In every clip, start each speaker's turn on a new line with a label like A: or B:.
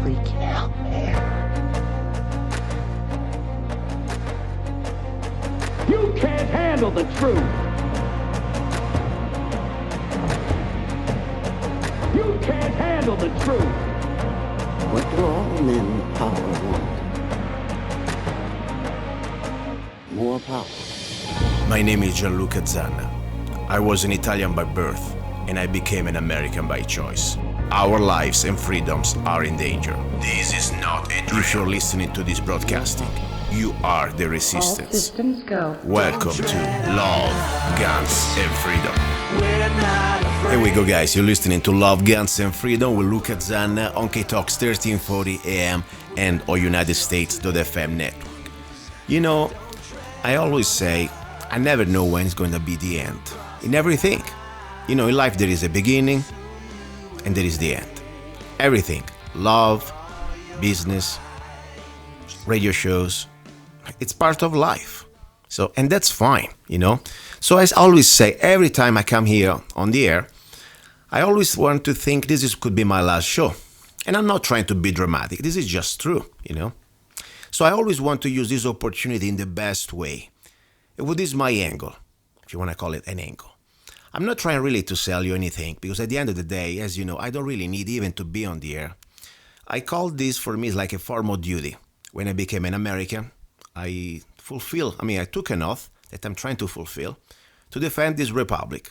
A: Freaking out, man. You can't handle the truth. You can't handle the truth.
B: What do all men in power want? More power.
C: My name is Luca Zanna. I was an Italian by birth, and I became an American by choice. Our lives and freedoms are in danger. This is not a drill. If you're listening to this broadcasting, you are the resistance.
D: All systems go.
C: Welcome to Love, Guns, and Freedom. Here we go, guys. You're listening to Love, Guns, and Freedom with Luca Zanna on K-Talks 1340 AM and on United States.fm network. You know, I always say, I never know when it's going to be the end. In everything. You know, in life there is a beginning and there is the end. Everything. Love, business, radio shows. It's part of life. So, and that's fine, you know. So I always say, every time I come here on the air, I always want to think could be my last show. And I'm not trying to be dramatic. This is just true, you know. So I always want to use this opportunity in the best way. What is my angle, if you want to call it an angle? I'm not trying really to sell you anything, because at the end of the day, as you know, I don't really need even to be on the air. I call this, for me, like a form of duty. When I became an American, I took an oath that I'm trying to fulfill to defend this republic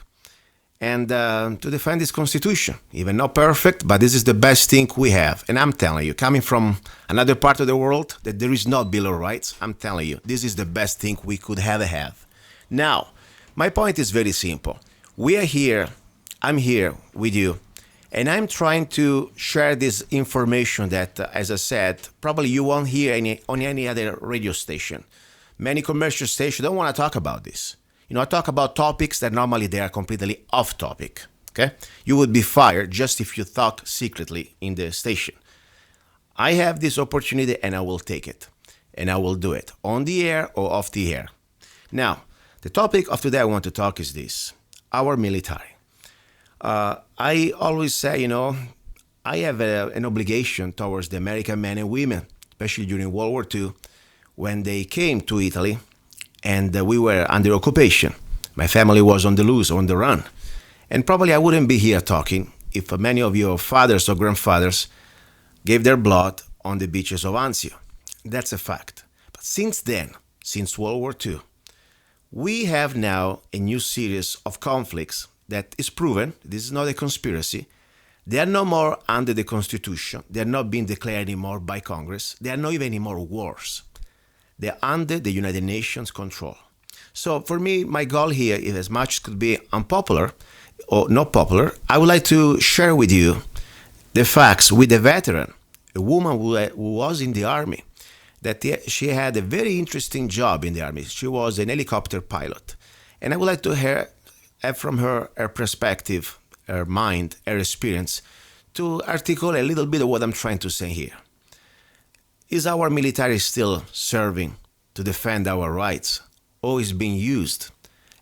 C: and to defend this constitution. Even not perfect, but this is the best thing we have. And I'm telling you, coming from another part of the world that there is no Bill of Rights, I'm telling you, this is the best thing we could ever have. Now, my point is very simple. We are here, I'm here with you, and I'm trying to share this information that, as I said, probably you won't hear on any other radio station. Many commercial stations don't want to talk about this. You know, I talk about topics that normally they are completely off topic, okay? You would be fired just if you talk secretly in the station. I have this opportunity and I will take it. And I will do it on the air or off the air. Now, the topic of today I want to talk is this. Our military. I always say, you know, I have an obligation towards the American men and women, especially during World War II, when they came to Italy and we were under occupation. My family was on the loose, on the run. And probably I wouldn't be here talking if many of your fathers or grandfathers gave their blood on the beaches of Anzio. That's a fact. But since then, since World War II, we have now a new series of conflicts that is proven, this is not a conspiracy, they are no more under the Constitution, they are not being declared anymore by Congress, they are not even anymore wars. They are under the United Nations control. So for me, my goal here is, as much as could be unpopular or not popular, I would like to share with you the facts with a veteran, a woman who was in the army, that she had a very interesting job in the army. She was an helicopter pilot. And I would like to have from her perspective, her mind, her experience, to articulate a little bit of what I'm trying to say here. Is our military still serving to defend our rights, or is being used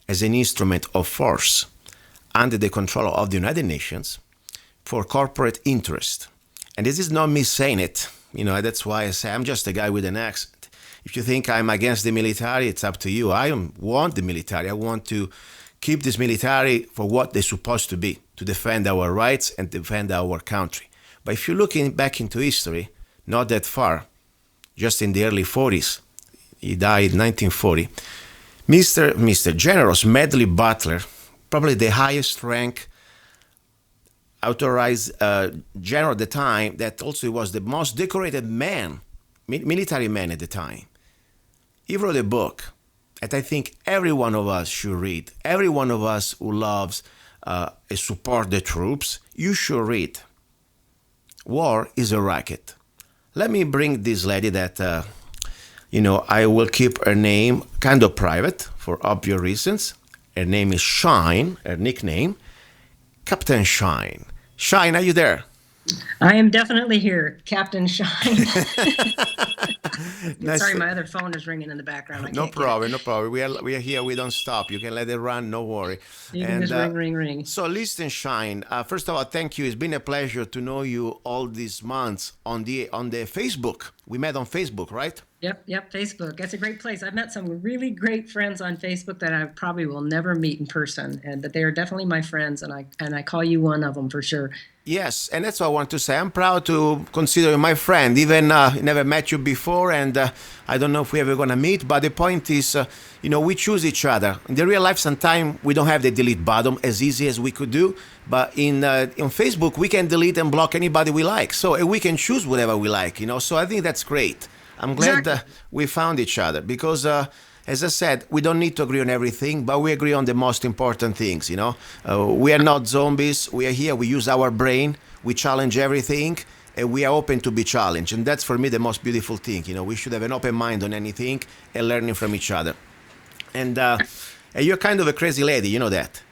C: as an instrument of force under the control of the United Nations for corporate interest? And this is not me saying it. You know, that's why I say I'm just a guy with an accent. If you think I'm against the military, it's up to you. I want the military. I want to keep this military for what they're supposed to be, to defend our rights and defend our country. But if you're looking back into history, not that far, just in the early 40s, he died in 1940, Mr. General Smedley Butler, probably the highest rank authorized general at the time, that also was the most decorated man, military man at the time. He wrote a book that I think every one of us should read. Every one of us who loves and support the troops, you should read. War is a racket. Let me bring this lady that, I will keep her name kind of private for obvious reasons. Her name is Shine, her nickname, Captain Shine. Shine, are you there?
D: I am definitely here, Captain Shine.
C: Nice.
D: Sorry, my other phone is ringing in the background.
C: No problem, no problem. We are here. We don't stop. You can let it run. No worry.
D: You can just ring.
C: So listen, Shine. First of all, thank you. It's been a pleasure to know you all these months on the Facebook. We met on Facebook, right?
D: Yep, Facebook. That's a great place. I've met some really great friends on Facebook that I probably will never meet in person, but they are definitely my friends, and I call you one of them for sure.
C: Yes, and that's what I want to say. I'm proud to consider you my friend. Even never met you before, and I don't know if we're ever gonna meet. But the point is, we choose each other. In the real life, sometimes we don't have the delete button as easy as we could do. But on Facebook, we can delete and block anybody we like. So we can choose whatever we like. So I think that's great. I'm glad we found each other because, as I said, we don't need to agree on everything, but we agree on the most important things, We are not zombies. We are here. We use our brain. We challenge everything, and we are open to be challenged. And that's, for me, the most beautiful thing. We should have an open mind on anything and learning from each other. And you're kind of a crazy lady, you know that.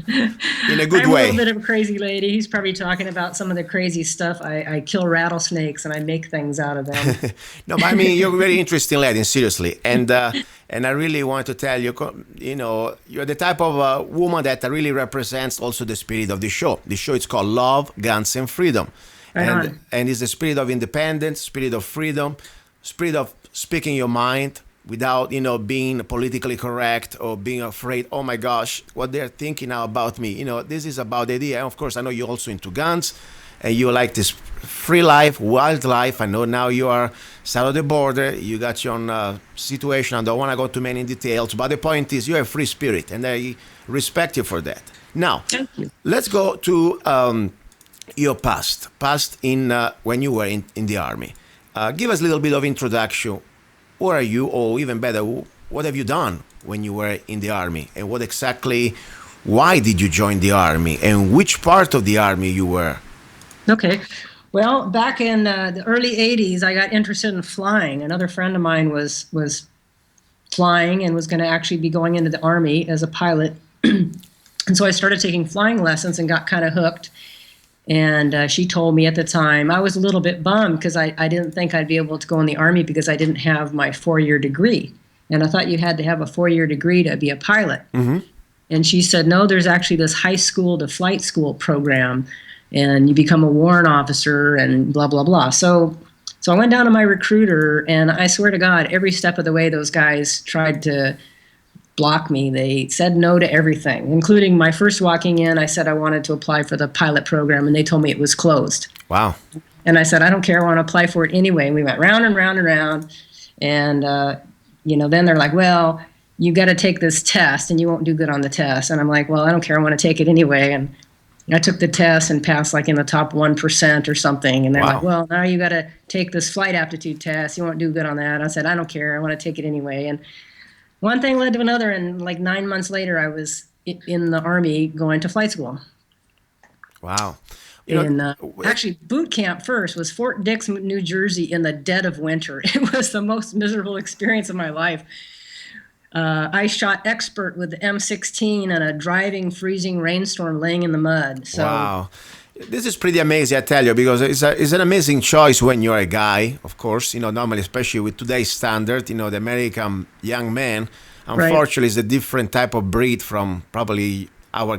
C: In a good way.
D: I'm a little bit of a crazy lady. He's probably talking about some of the crazy stuff. I kill rattlesnakes and I make things out of them.
C: No, but I mean, you're a very interesting lady, seriously. And I really want to tell you, you're the type of woman that really represents also the spirit of the show. The show is called Love, Guns, and Freedom. And it's the spirit of independence, spirit of freedom, spirit of speaking your mind, without being politically correct or being afraid, oh my gosh, what they're thinking now about me. This is about the idea. And of course, I know you're also into guns and you like this free life, wild life. I know now you are south of the border, you got your own situation. I don't want to go too many details, but the point is you have free spirit and I respect you for that. Now, let's go to your past in when you were in the army. Give us a little bit of introduction. Where are you, or even better, what have you done when you were in the army? And why did you join the army? And which part of the army you were?
D: Okay. Well, back in the early 80s, I got interested in flying. Another friend of mine was flying and was going to actually be going into the army as a pilot. And so I started taking flying lessons and got kind of hooked. And she told me at the time, I was a little bit bummed because I didn't think I'd be able to go in the Army because I didn't have my 4-year degree. And I thought you had to have a 4-year degree to be a pilot. Mm-hmm. And she said, no, there's actually this high school to flight school program, and you become a warrant officer and blah, blah, blah. So I went down to my recruiter, and I swear to God, every step of the way those guys tried to block me. They said no to everything, including my first walking in. I said I wanted to apply for the pilot program, and they told me it was closed.
C: Wow.
D: And I said, I don't care. I want to apply for it anyway. And we went round and round and round. And, then they're like, well, you got to take this test, and you won't do good on the test. And I'm like, well, I don't care. I want to take it anyway. And I took the test and passed like in the top 1% or something. And they're like, well, now you got to take this flight aptitude test. You won't do good on that. I said, I don't care. I want to take it anyway. And one thing led to another, and like 9 months later, I was in the Army going to flight school.
C: Wow.
D: Actually, boot camp first was Fort Dix, New Jersey, in the dead of winter. It was the most miserable experience of my life. I shot expert with the M16 in a driving, freezing rainstorm laying in the mud. So,
C: wow. This is pretty amazing, I tell you, because it's an amazing choice when you're a guy, of course, normally, especially with today's standard, the American young man, unfortunately, is a different type of breed from probably your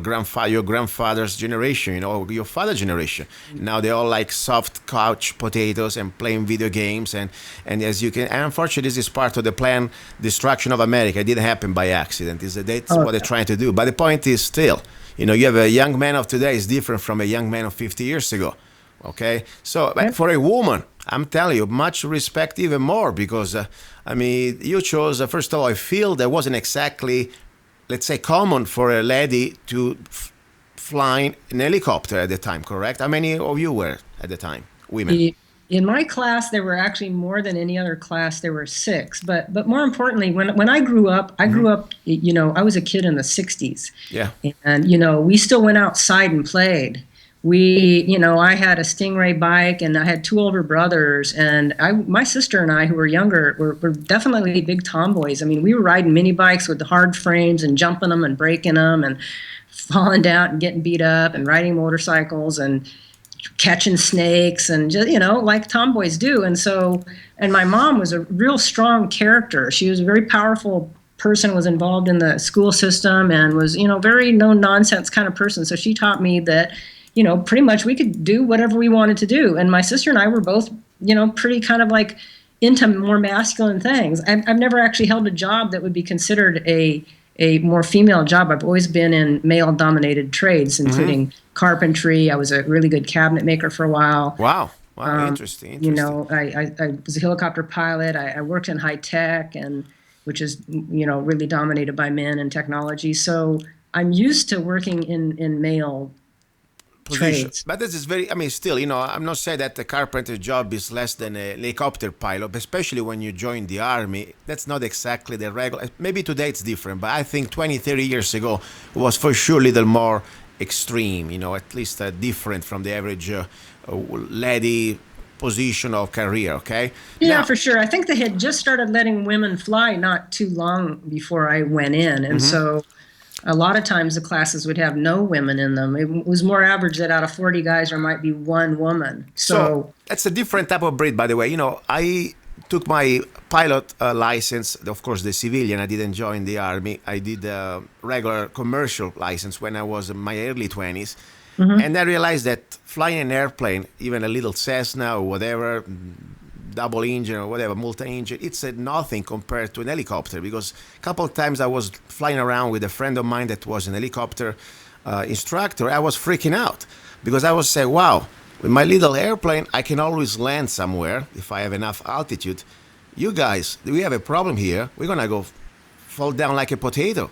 C: grandfather's generation, or your father's generation. Now they all like soft couch potatoes and playing video games, and unfortunately, this is part of the planned destruction of America. It didn't happen by accident. That's what they're trying to do. But the point is still, you have a young man of today is different from a young man of 50 years ago. Okay? So for a woman, I'm telling you, much respect even more because, you chose, first of all, a field that wasn't exactly, let's say, common for a lady to fly an helicopter at the time, correct? How many of you were at the time, women?
D: In my class, there were actually more than any other class. There were 6. But more importantly, when I grew up, I was a kid in the 60s.
C: Yeah.
D: And, we still went outside and played. I had a Stingray bike, and I had 2 older brothers. And my sister and I, who were younger, were definitely big tomboys. I mean, we were riding mini bikes with the hard frames and jumping them and breaking them and falling down and getting beat up and riding motorcycles and catching snakes and just, like tomboys do. And my mom was a real strong character. She was a very powerful person, was involved in the school system and was, very no nonsense kind of person. So she taught me that, pretty much we could do whatever we wanted to do. And my sister and I were both, pretty kind of like into more masculine things. I've never actually held a job that would be considered a more female job. I've always been in male-dominated trades, including carpentry. I was a really good cabinet maker for a while.
C: Wow. Interesting.
D: I was a helicopter pilot. I worked in high tech, and which is, really dominated by men and technology. So I'm used to working in male trades.
C: But this is very, still, I'm not saying that the carpenter job is less than a helicopter pilot, but especially when you join the army, that's not exactly the regular. Maybe today it's different, but I think 20, 30 years ago it was for sure a little more extreme, at least different from the average lady position of career, okay?
D: Yeah, for sure. I think they had just started letting women fly not too long before I went in. And so a lot of times the classes would have no women in them. It was more average that out of 40 guys there might be one woman. So
C: that's a different type of breed, by the way. I took my pilot license, of course the civilian. I didn't join the army. I did a regular commercial license when I was in my early 20s. And I realized that flying an airplane, even a little Cessna or whatever, double engine or whatever, multi-engine, it's nothing compared to an helicopter, because a couple of times I was flying around with a friend of mine that was an helicopter instructor. I was freaking out because I was saying, wow, with my little airplane, I can always land somewhere if I have enough altitude. You guys, we have a problem here. We're going to go fall down like a potato.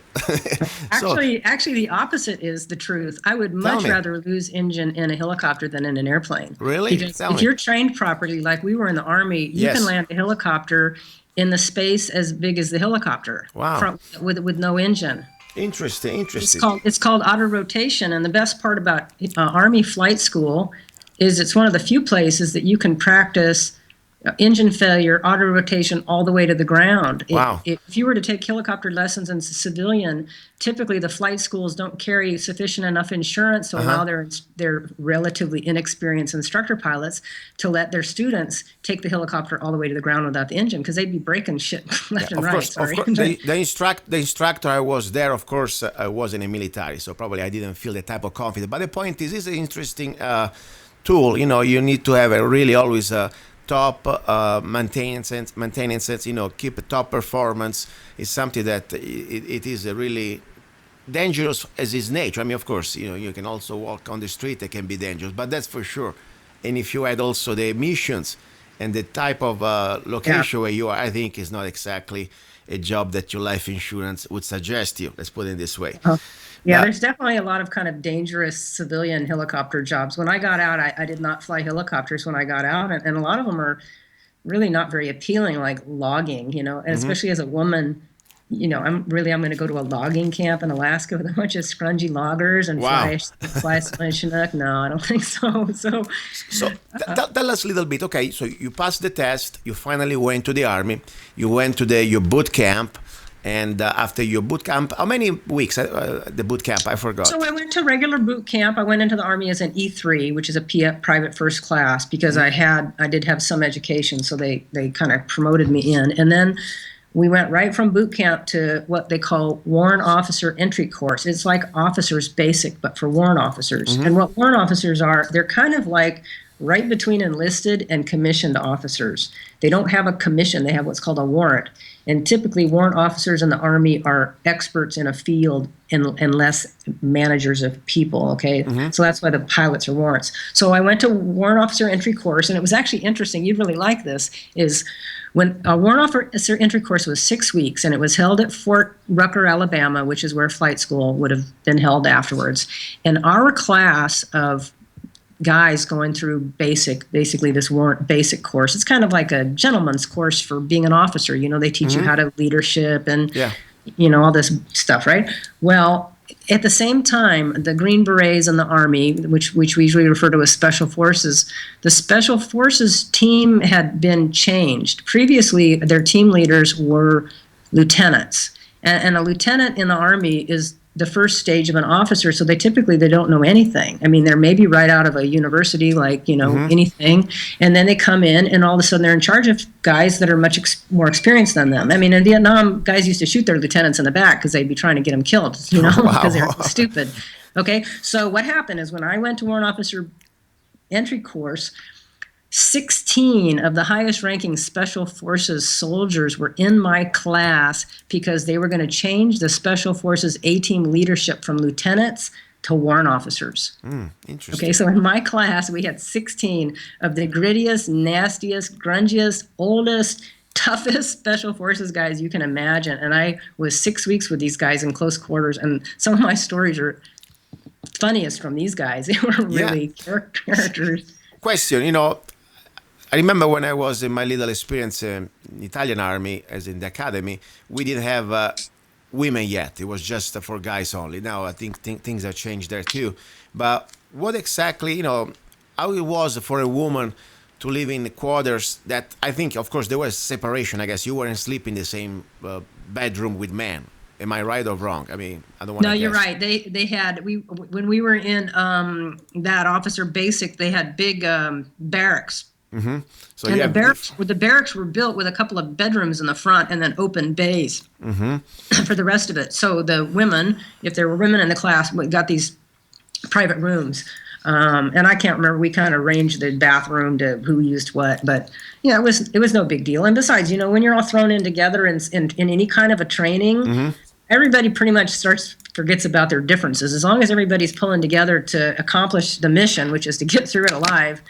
D: Actually, the opposite is the truth. I would much rather lose engine in a helicopter than in an airplane.
C: Really?
D: Because if you're trained properly, like we were in the Army, you can land a helicopter in the space as big as the helicopter.
C: Wow.
D: With no engine.
C: Interesting.
D: It's called auto rotation, and the best part about Army flight school is it's one of the few places that you can practice engine failure, auto rotation, all the way to the ground.
C: Wow.
D: If you were to take helicopter lessons as a civilian, typically the flight schools don't carry sufficient enough insurance to allow their relatively inexperienced instructor pilots to let their students take the helicopter all the way to the ground without the engine, because they'd be breaking shit left and right.
C: Of course, the instructor I was there, of course, I was in the military, so probably I didn't feel the type of confidence. But the point is, it's an interesting tool. You need to have a really always top maintenance, keep a top performance is something that it is a really dangerous as is nature. Of course, you can also walk on the street, it can be dangerous, but that's for sure. And if you add also the emissions and the type of location where you are, I think is not exactly a job that your life insurance would suggest you. Let's put it this way.
D: There's definitely a lot of kind of dangerous civilian helicopter jobs. When I got out, I did not fly helicopters when I got out, and a lot of them are really not very appealing, like logging, and especially as a woman, I'm going to go to a logging camp in Alaska with a bunch of scrungy loggers and fly a Chinook. No, I don't think so. So
C: tell us a little bit. Okay, so you passed the test, you finally went to the Army, you went to your boot camp. And after your boot camp, how many weeks the boot camp? I forgot.
D: So I went to regular boot camp. I went into the Army as an E3, which is a private first class, because I did have some education, so they kind of promoted me in. And then we went right from boot camp to what they call warrant officer entry course. It's like officers basic, but for warrant officers. And what warrant officers are, they're kind of like right between enlisted and commissioned officers. They don't have a commission. They have what's called a warrant. And typically warrant officers in the Army are experts in a field and less managers of people, okay? So that's why the pilots are warrants. So I went to warrant officer entry course, and it was actually interesting. You'd really like this, is when a warrant officer entry course was 6 weeks, and it was held at Fort Rucker, Alabama, which is where flight school would have been held afterwards. And our class of guys going through basically this warrant basic course. It's kind of like a gentleman's course for being an officer. They teach you how to leadership and, all this stuff, right? Well, at the same time, the Green Berets in the Army, which we usually refer to as Special Forces, the Special Forces team had been changed. Previously, their team leaders were lieutenants. And a lieutenant in the Army is the first stage of an officer, so they don't know anything. I mean, they're maybe right out of a university, like, anything, and then they come in, and all of a sudden they're in charge of guys that are much more experienced than them. I mean, in Vietnam, guys used to shoot their lieutenants in the back because they'd be trying to get them killed, because they're stupid. Okay, so what happened is when I went to warrant officer entry course, 16 of the highest ranking special forces soldiers were in my class because they were going to change the special forces A-team leadership from lieutenants to warrant officers.
C: Interesting.
D: Okay, so in my class, we had 16 of the grittiest, nastiest, grungiest, oldest, toughest special forces guys you can imagine. And I was 6 weeks with these guys in close quarters. And some of my stories are funniest from these guys. They were really characters.
C: Question, I remember when I was in my little experience in Italian army, as in the academy, we didn't have women yet. It was just for guys only. Now I think things have changed there too. But what exactly, how it was for a woman to live in quarters that, I think, of course, there was separation. I guess you weren't sleeping in the same bedroom with men. Am I right or wrong? I mean, I don't want to
D: No, you're right. They had, when we were in that officer basic, they had big barracks.
C: Mm-hmm. So
D: and the barracks were built with a couple of bedrooms in the front and then open bays for the rest of it. So the women, if there were women in the class, we got these private rooms. And I can't remember. We kind of arranged the bathroom to who used what, but it was no big deal. And besides, when you're all thrown in together in any kind of a training, everybody pretty much forgets about their differences. As long as everybody's pulling together to accomplish the mission, which is to get through it alive.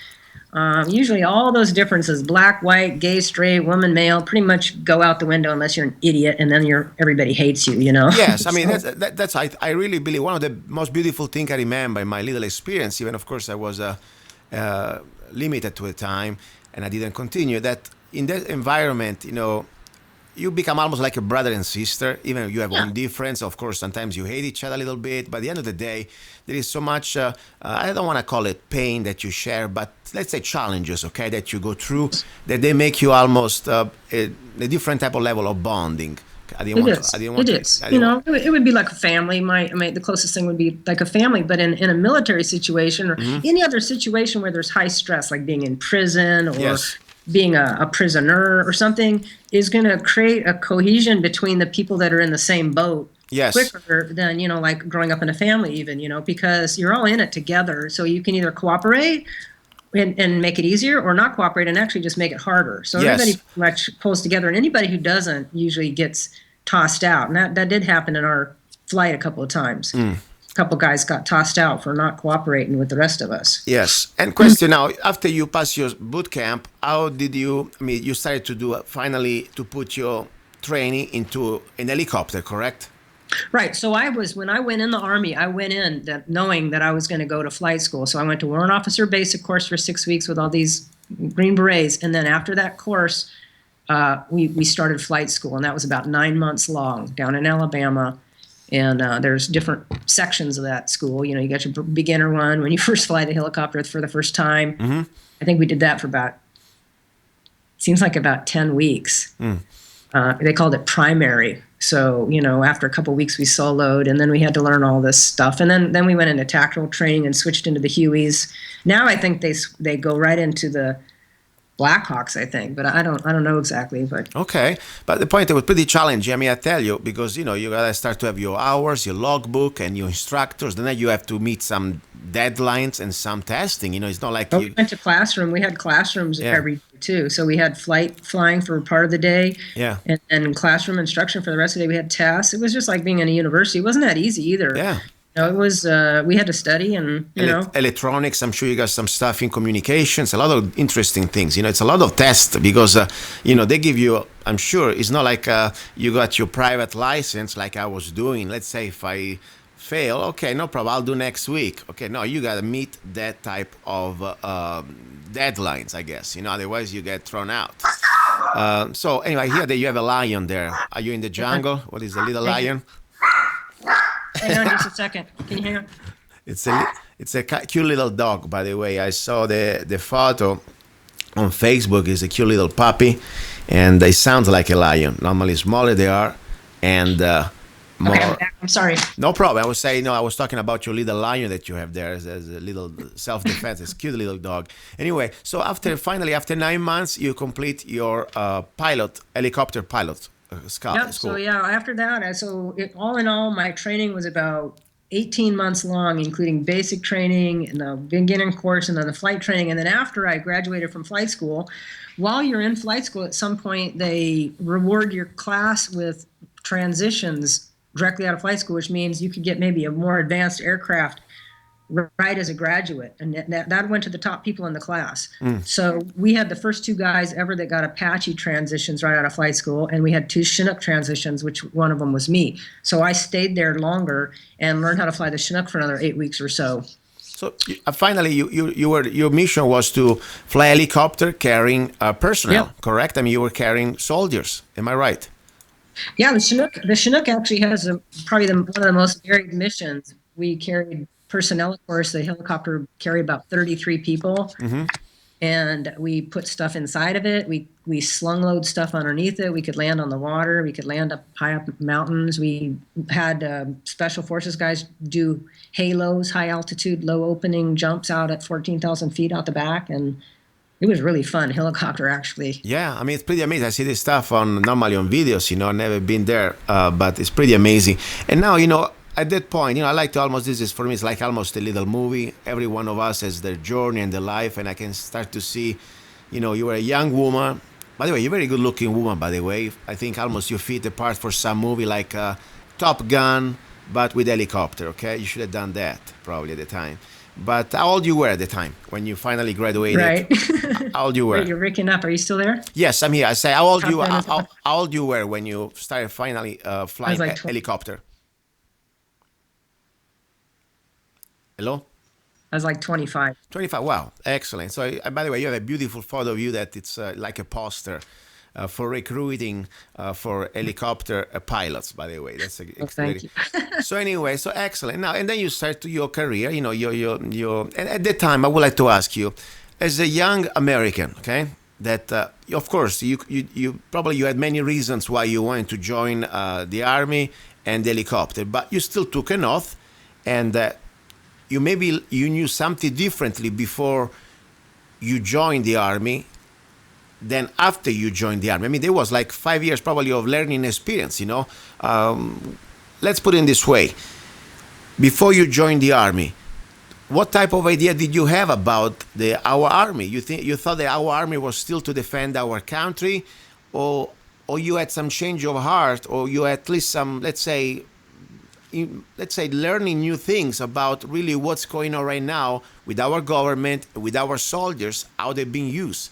D: Usually all those differences, black, white, gay, straight, woman, male, pretty much go out the window unless you're an idiot, and then everybody hates you,
C: Yes, I mean, that's I really believe one of the most beautiful things I remember in my little experience, even of course I was limited to a time and I didn't continue, that in that environment, you become almost like a brother and sister, even if you have own difference. Of course, sometimes you hate each other a little bit, but at the end of the day, there is so much, I don't want to call it pain that you share, but let's say challenges, okay, that you go through, that they make you almost a different type of level of bonding. It is. It would be like a family. The closest thing would be like a family, but in a military situation or any other situation where there's high stress, like being in prison or being a prisoner or something, is going to create a cohesion between the people that are in the same boat quicker than, like growing up in a family even, because you're all in it together. So you can either cooperate and make it easier or not cooperate and actually just make it harder. So everybody pretty much pulls together, and anybody who doesn't usually gets tossed out. And that did happen in our flight a couple of times. A couple guys got tossed out for not cooperating with the rest of us. Yes. And question now, after you passed your boot camp, how did you started to finally to put your training into an helicopter, correct?
D: Right. So when I went in the Army, I went in knowing that I was going to go to flight school. So I went to warrant officer basic course for 6 weeks with all these Green Berets. And then after that course, we started flight school. And that was about 9 months long down in Alabama. And there's different sections of that school. You got your beginner one when you first fly the helicopter for the first time. I think we did that for seems like about 10 weeks. They called it primary. So, after a couple of weeks we soloed, and then we had to learn all this stuff. And then we went into tactical training and switched into the Hueys. Now I think they go right into the Blackhawks, I think, but I don't know exactly. But
C: okay, but the point, it was pretty challenging. I mean, I tell you, because you gotta start to have your hours, your logbook, and your instructors. Then you have to meet some deadlines and some testing. It's not like
D: we went to classroom. We had classrooms every day too. So we had flying for part of the day. And classroom instruction for the rest of the day. We had tests. It was just like being in a university. It wasn't that easy either. It was, we had to study and,
C: electronics, I'm sure you got some stuff in communications, a lot of interesting things. It's a lot of tests because, they give you, I'm sure, it's not like you got your private license like I was doing. Let's say if I fail, okay, no problem, I'll do next week. Okay, no, you got to meet that type of deadlines, I guess. Otherwise you get thrown out. So anyway, here that you have a lion there. Are you in the jungle? What is the little lion?
D: Hang on just a second. Can you hang on?
C: It's a cute little dog, by the way. I saw the photo on Facebook. It's a cute little puppy, and they sound like a lion. Normally smaller they are, and more.
D: Okay, I'm back. I'm sorry.
C: No problem. I was saying, no, I was talking about your little lion that you have there as a little self-defense. It's a cute little dog. Anyway, so finally, after 9 months, you complete your helicopter pilot school.
D: Yep. So yeah, after that, all in all, my training was about 18 months long, including basic training and the beginner course and then the flight training. And then after I graduated from flight school, while you're in flight school, at some point they reward your class with transitions directly out of flight school, which means you could get maybe a more advanced aircraft right as a graduate, and that went to the top people in the class. So we had the first two guys ever that got Apache transitions right out of flight school, and we had two Chinook transitions, which one of them was me. So I stayed there longer and learned how to fly the Chinook for another 8 weeks or so.
C: So finally, your mission was to fly a helicopter carrying personnel,
D: Yep.
C: correct? I mean, you were carrying soldiers. Am I right?
D: Yeah, the Chinook actually has probably one of the most varied missions. We carried personnel, of course. The helicopter carried about 33 people, and we put stuff inside of it. We slung load stuff underneath it. We could land on the water. We could land up high up mountains. We had special forces guys do halos, high altitude, low opening jumps out at 14,000 feet out the back, and it was really fun helicopter, actually.
C: Yeah, I mean, it's pretty amazing. I see this stuff normally on videos, I've never been there, but it's pretty amazing. And now, at that point, I like to almost, this is for me, it's like almost a little movie. Every one of us has their journey and their life, and I can start to see, you were a young woman. By the way, you're a very good looking woman, by the way. I think almost you fit the part for some movie like Top Gun, but with helicopter, okay? You should have done that probably at the time. But how old you were at the time when you finally graduated?
D: Right.
C: How old you were?
D: Wait, you're breaking up. Are you still there?
C: Yes, I'm here. I say, how old
D: Top
C: how old you were when you started finally flying
D: like
C: helicopter? Hello?
D: I was like 25.
C: 25. Wow, excellent. So, by the way, you have a beautiful photo of you that it's like a poster for recruiting for helicopter pilots. By the way, that's
D: Thank you.
C: So anyway, so excellent. Now and then you start your career. And at that time, I would like to ask you, as a young American, okay, that of course you probably you had many reasons why you wanted to join the army and the helicopter, but you still took an oath, and you knew something differently before you joined the army than after you joined the army. I mean, there was like 5 years probably of learning experience, Let's put it in this way. Before you joined the army, what type of idea did you have about our army? You thought that our army was still to defend our country, or you had some change of heart, or you had at least some, let's say, learning new things about really what's going on right now with our government, with our soldiers, how they're being used.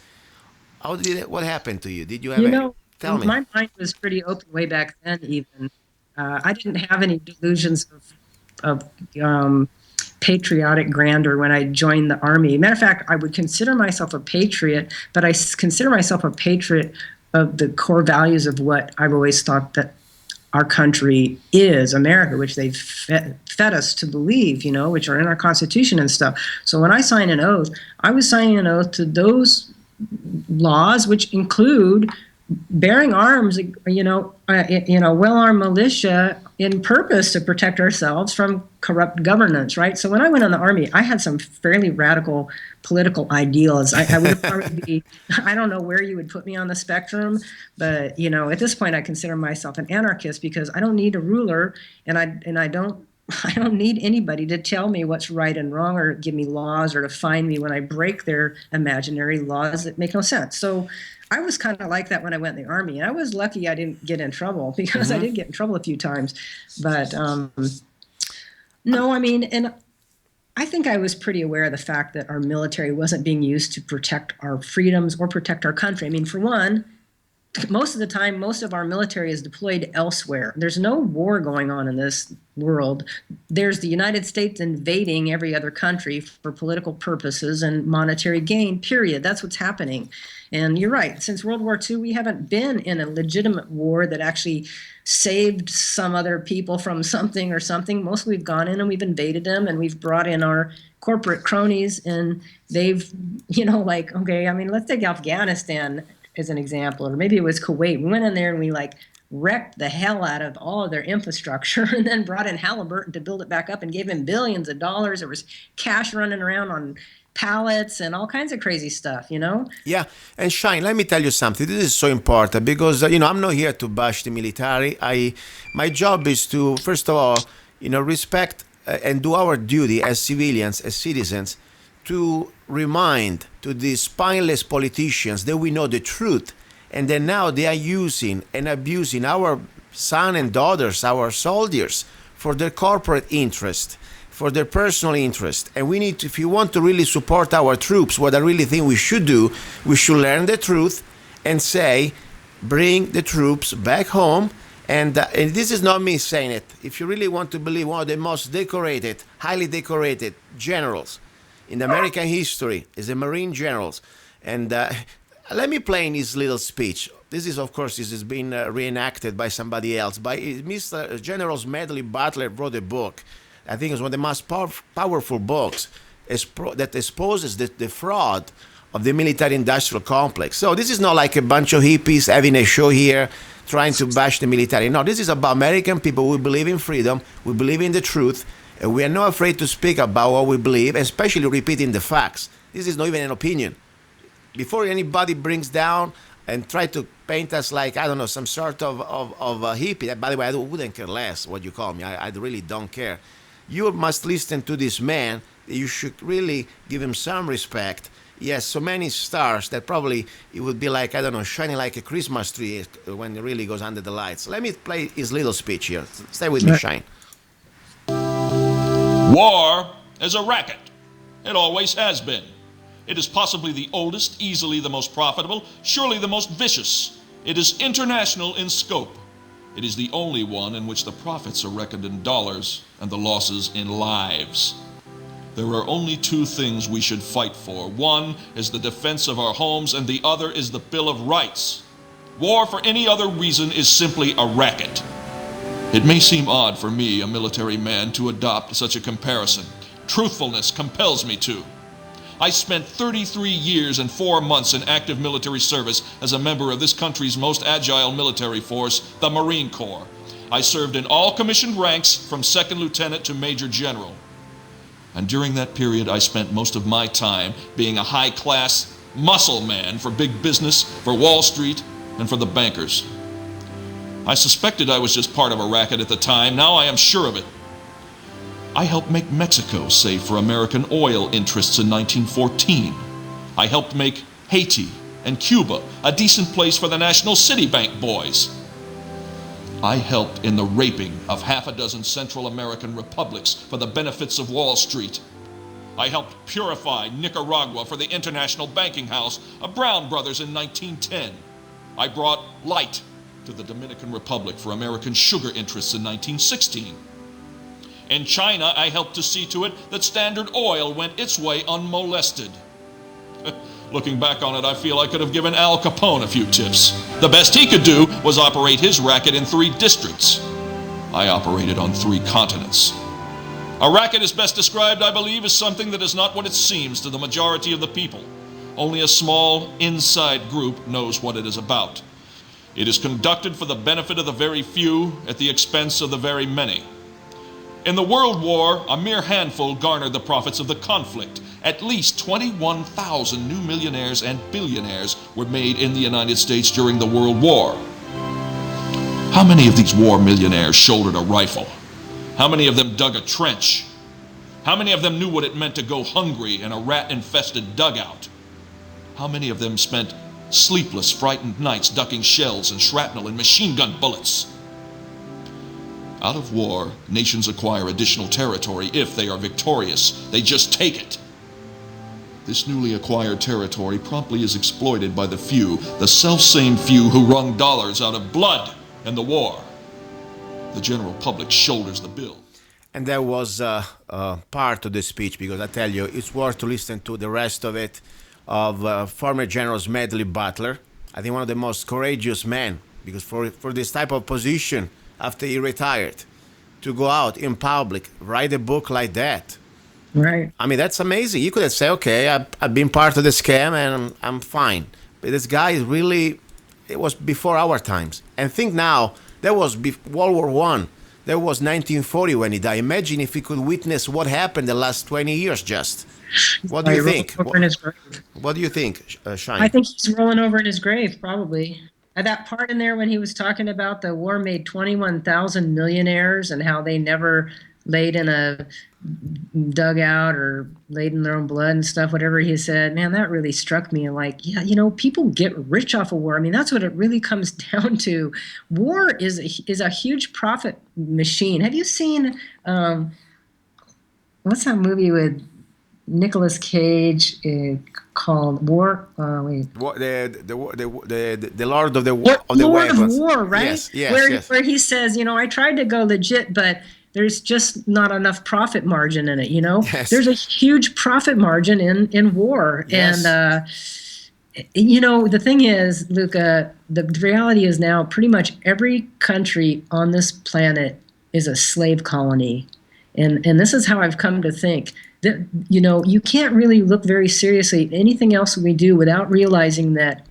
C: What happened to you? Did you have tell me?
D: My mind was pretty open way back then. Even I didn't have any delusions of patriotic grandeur when I joined the army. Matter of fact, I would consider myself a patriot, but I consider myself a patriot of the core values of what I've always thought that our country is, America, which they've fed us to believe, which are in our Constitution and stuff. So when I signed an oath, I was signing an oath to those laws, which include bearing arms, well-armed militia in purpose to protect ourselves from corrupt governance, right? So when I went in the army, I had some fairly radical political ideals. I would probably be, I don't know where you would put me on the spectrum, but, at this point I consider myself an anarchist because I don't need a ruler, and I don't need anybody to tell me what's right and wrong or give me laws or to fine me when I break their imaginary laws that make no sense. So I was kind of like that when I went in the army. And I was lucky I didn't get in trouble because I did get in trouble a few times. But no, I mean, and I think I was pretty aware of the fact that our military wasn't being used to protect our freedoms or protect our country. I mean, for one, most of the time, most of our military is deployed elsewhere. There's no war going on in this world. There's the United States invading every other country for political purposes and monetary gain, period. That's what's happening. And you're right. Since World War II, we haven't been in a legitimate war that actually saved some other people from something or something. Mostly we've gone in and we've invaded them, and we've brought in our corporate cronies, and they've, okay, I mean, let's take Afghanistan as an example, or maybe it was Kuwait. We went in there and we wrecked the hell out of all of their infrastructure and then brought in Halliburton to build it back up and gave him billions of dollars. There was cash running around on pallets and all kinds of crazy stuff, you know?
C: Yeah, and Shine, let me tell you something. This is so important because I'm not here to bash the military. My job is to, first of all, respect and do our duty as civilians, as citizens, to remind to these spineless politicians that we know the truth, and that now they are using and abusing our sons and daughters, our soldiers, for their corporate interest, for their personal interest. And we need to, if you want to really support our troops, what I really think we should do, we should learn the truth and say, bring the troops back home. And this is not me saying it. If you really want to believe one of the most decorated, highly decorated generals in American history is the Marine generals. And let me play in his little speech. This is, of course, this has been reenacted by somebody else. By Mr. General Medley Butler wrote a book. I think it's one of the most powerful books that exposes the fraud of the military-industrial complex. So this is not like a bunch of hippies having a show here trying to bash the military. No, this is about American people who believe in freedom, we believe in the truth, and we are not afraid to speak about what we believe, especially repeating the facts. This is not even an opinion. Before anybody brings down and try to paint us like, I don't know, some sort of a hippie. By the way, I wouldn't care less what you call me. I really don't care. You must listen to this man. You should really give him some respect. He has so many stars that probably it would be like, I don't know, shining like a Christmas tree when it really goes under the lights. Let me play his little speech here. Stay with me, Shine.
E: War is a racket. It always has been. It is possibly the oldest, easily the most profitable, surely the most vicious. It is international in scope. It is the only one in which the profits are reckoned in dollars and the losses in lives. There are only two things we should fight for. One is the defense of our homes, and the other is the Bill of Rights. War for any other reason is simply a racket. It may seem odd for me, a military man, to adopt such a comparison. Truthfulness compels me to. I spent 33 years and 4 months in active military service as a member of this country's most agile military force, the Marine Corps. I served in all commissioned ranks from second lieutenant to major general. And during that period, I spent most of my time being a high-class muscle man for big business, for Wall Street, and for the bankers. I suspected I was just part of a racket at the time. Now I am sure of it. I helped make Mexico safe for American oil interests in 1914. I helped make Haiti and Cuba a decent place for the National City Bank boys. I helped in the raping of half a dozen Central American republics for the benefits of Wall Street. I helped purify Nicaragua for the International Banking House of Brown Brothers in 1910. I brought light to the Dominican Republic for American sugar interests in 1916. In China, I helped to see to it that Standard Oil went its way unmolested. Looking back on it, I feel I could have given Al Capone a few tips. The best he could do was operate his racket in 3 districts. I operated on 3 continents. A racket is best described, I believe, as something that is not what it seems to the majority of the people. Only a small, inside group knows what it is about. It is conducted for the benefit of the very few at the expense of the very many. In the World War, a mere handful garnered the profits of the conflict. At least 21,000 new millionaires and billionaires were made in the United States during the World War. How many of these war millionaires shouldered a rifle? How many of them dug a trench? How many of them knew what it meant to go hungry in a rat-infested dugout? How many of them spent sleepless, frightened nights ducking shells and shrapnel and machine gun bullets? Out of war, nations acquire additional territory if they are victorious. They just take it. This newly acquired territory promptly is exploited by the few, the self-same few who wrung dollars out of blood in the war. The general public shoulders the bill.
C: And that was part of the speech, because I tell you, it's worth to listen to the rest of it, of former General Medley Butler. I think one of the most courageous men, because for this type of position, after he retired, to go out in public, write a book like that.
D: Right.
C: I mean, that's amazing. You could have said, okay, I've been part of the scam and I'm fine. But this guy is really it was before our times. And think now, that was World War One. That was 1940 when he died. Imagine if we could witness what happened the last 20 years just. What do you think? What do you think, Shine?
D: I think he's rolling over in his grave, probably. That part in there when he was talking about the war made 21,000 millionaires and how they never laid in a dugout or laid in their own blood and stuff, whatever he said, man, that really struck me. And like, yeah, people get rich off of war. I mean, that's what it really comes down to. War is a huge profit machine. Have you seen, what's that movie with Nicolas Cage called War? The
C: Lord of the
D: Lord of War, right?
C: Yes,
D: where he says, I tried to go legit, but there's just not enough profit margin in it.
C: Yes.
D: There's a huge profit margin in war,
C: yes.
D: And the thing is, Luca, the reality is now pretty much every country on this planet is a slave colony, and this is how I've come to think. That, you can't really look very seriously at anything else we do without realizing that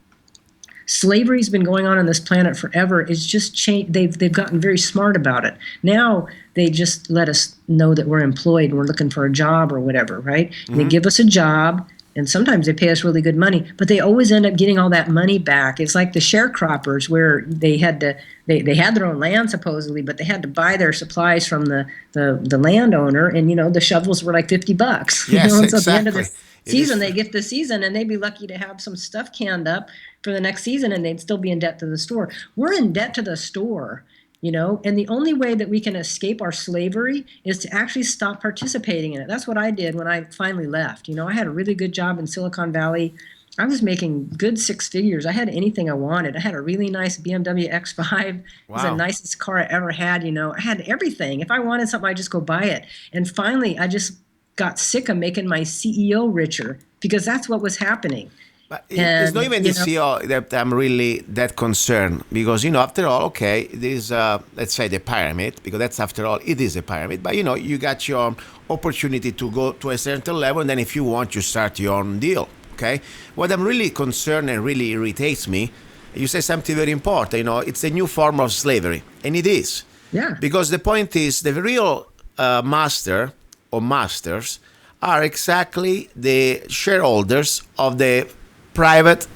D: slavery's been going on this planet forever. It's just changed. They've gotten very smart about it. Now they just let us know that we're employed and we're looking for a job or whatever, right? Mm-hmm. They give us a job, and sometimes they pay us really good money, but they always end up getting all that money back. It's like the sharecroppers, where they had their own land supposedly, but they had to buy their supplies from the landowner, and the shovels were like $50.
C: Yes,
D: So
C: exactly.
D: at the end of the season, they get the season, and they'd be lucky to have some stuff canned up for the next season, and they'd still be in debt to the store. We're in debt to the store. And the only way that we can escape our slavery is to actually stop participating in it. That's what I did when I finally left. I had a really good job in Silicon Valley. I was making good six figures. I had anything I wanted. I had a really nice BMW X5. Wow. It was the nicest car I ever had. I had everything. If I wanted something, I'd just go buy it. And finally, I just got sick of making my CEO richer, because that's what was happening.
C: But it's not even the CEO that I'm really that concerned, because, after all, okay, there's, let's say, the pyramid, because that's, after all, it is a pyramid. But, you got your opportunity to go to a certain level, and then if you want, you start your own deal, okay? What I'm really concerned and really irritates me, you say something very important, it's a new form of slavery, and it is.
D: Yeah.
C: Because the point is, the real master or masters are exactly the shareholders of the private